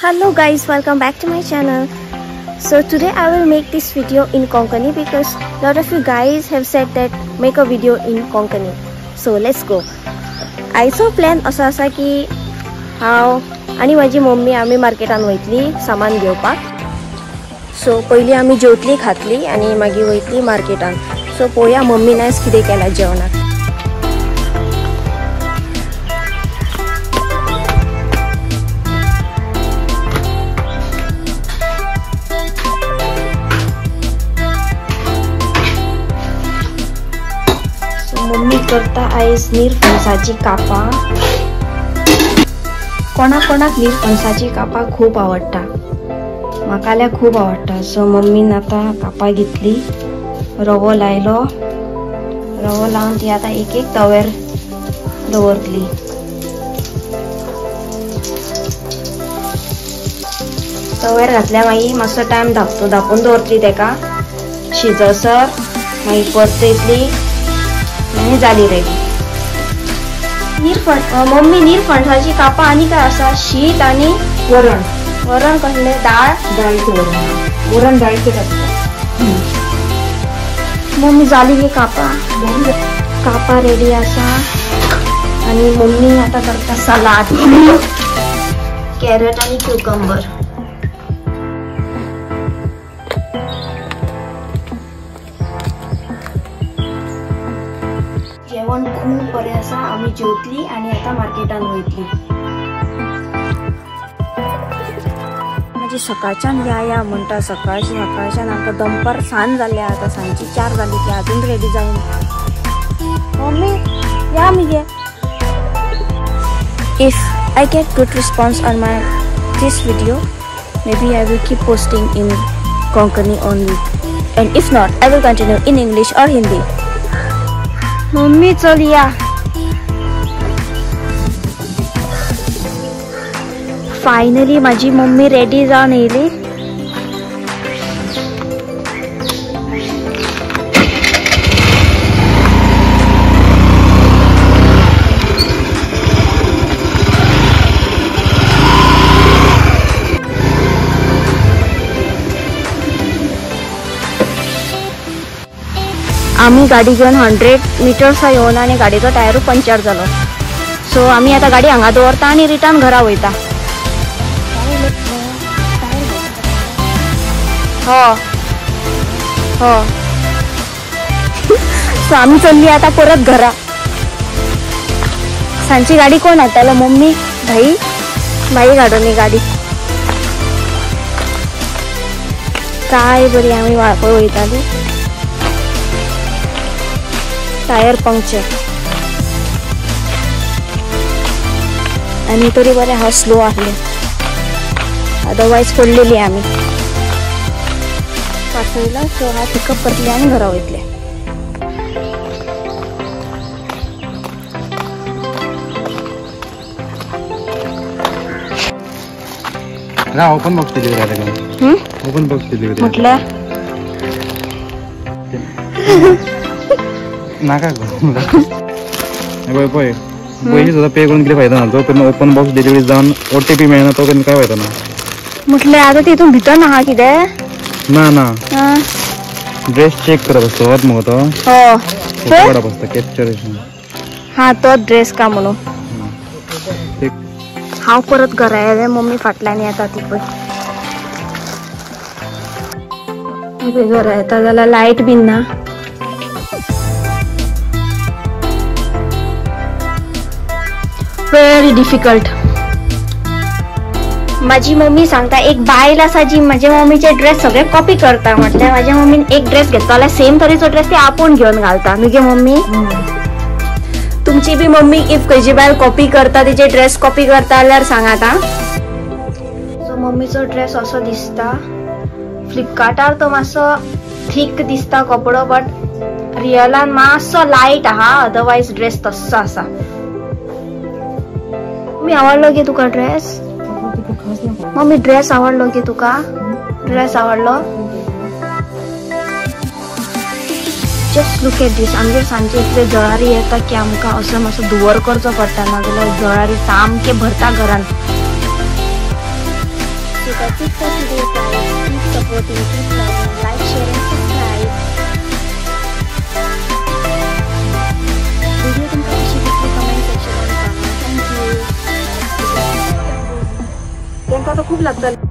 Hello guys, welcome back to my channel. So today I will make this video in Konkani because a lot of you guys have said that make a video in Konkani. So let's go. आयचो plan असो आसा की हांव आनी माझी mummy आमी मार्केटान वयतली सामान घेवपाक. सो पयली आमी जेवतली खातली आनी मागीर वयतली मार्केटान. सो पळोवया मम्मीन आयज कितें केलां जेवणाक. मम्मी करता आयज निरफणसाची कापां. कोणाक कोणाक निरफणसाची कापां खूब आवडटा, म्हाका जाल्यार खूब आवडटा. सो मम्मीन आता कापां घेतली, रवो लायलो, रवो लावन ती आता एक एक तव्यार दवरतली. तव्यार घातल्या मागीर मातसो टायम धांपून दवरतली तेका शिजसर. मागीर परतयतली आणि झाली रेडी. मम्मी निरफणसाची कापां आनी काय आसा शीत आणि वरण. वरण कसले डाळीचे वरण डाळीचे करता. मम्मी झाली ही कापां रेडी आसा. आणि मम्मी आता करता सलाद, कॅरट आणि क्युकंबर. जेवण खूप बरें आसा. आमी जेवतली आणि आता मार्केटान वयतली. म्हणजे सकाळच्यान या म्हणटा सकाळच्यान आमकां दनपार सांज जाल्या. आता सांजची 4 जाली ती अजून रेडी जावन. मम्मी या मगे. If I get good response on this video, maybe I will keep posting in Konkani only, and if not, I will continue in English or Hindi. Mummy चल या. फायनली माझी मम्मी रेडी जाऊन येयली. आम्ही गाडी घेऊन 100 मीटर्स येऊन आणि गाडीचो टायरू पंक्चर झालो. सो आम्ही आता गाडी हांगा दवरता आणि रिटर्न घरा वयता. हो सो आम्ही चलली आता परत घरा. सांची गाडी कोण हाडटालो? मम्मी भाई गाडोनी गाडी. काय बरी आम्ही वाळपय वयताली. टायर पंक्चर आणि तरी बरें हांव स्लो आसलें, अदरवायज पडलेली आमी. पासयला सो हांव पिकअप करतलें आनी घरा वयतलें. Open box delivery open box delivery म्हटलं नाका पळय पयलीं सुद्दां पे करून कितें फायदो ना. तो पण ओपन बॉक्स डिलिव्हरी जावन OTP मेळना तो करून काय फायदो ना. म्हटलें आतां तितून भितर नाहा कितें? ना ड्रेस चेक करप आसता होच मगो तो. काडप आसता कॅप्चरेशन. हा तो ड्रेस का म्हणून. हांव परत घरा येलें. मम्मी फाटल्यान येता ती पळय. घरा येता जाल्यार लायट बीन ना. Very difficult. माझी मम्मी सांगता एक बायल आसा जी माझ्या मम्मीचे ड्रेस सगळे कॉपी करता. म्हटल्यार माझ्या मम्मीन एक ड्रेस घेतलो जाल्यार सेम तरेचो ड्रेस ती आपूण घेवन घालता. न्हू गे मम्मी? तुमची बी मम्मी इफ खंयची बायल कॉपी करता, तिचे ड्रेस कॉपी करता जाल्यार सांगात आं. सो मम्मीचो ड्रेस असो दिसता. फ्लिपकार्टार तो मातसो थीक दिसता कपडो, बट रियलान मातसो लायट आहा. अदरवायज ड्रेस तस्सो आसा. मम्मी आवडलो गे तुका ड्रेस? मम्मी ड्रेस आवडलो गे तुका? ड्रेस आवडलो? Just look at this. आमगे सांजे इतले जळारी येता की आमकां असो मातसो धुवर करचो पडटा, नाजाल्यार जळारी सामके भरता घरान. That's it for today guys. Keep supporting, keep loving, like, share and subscribe. Video तुमका कशी दिसली कमेंट सेक्शनात सांगा. थँक्यू. त्यांना तर खूप लागतं.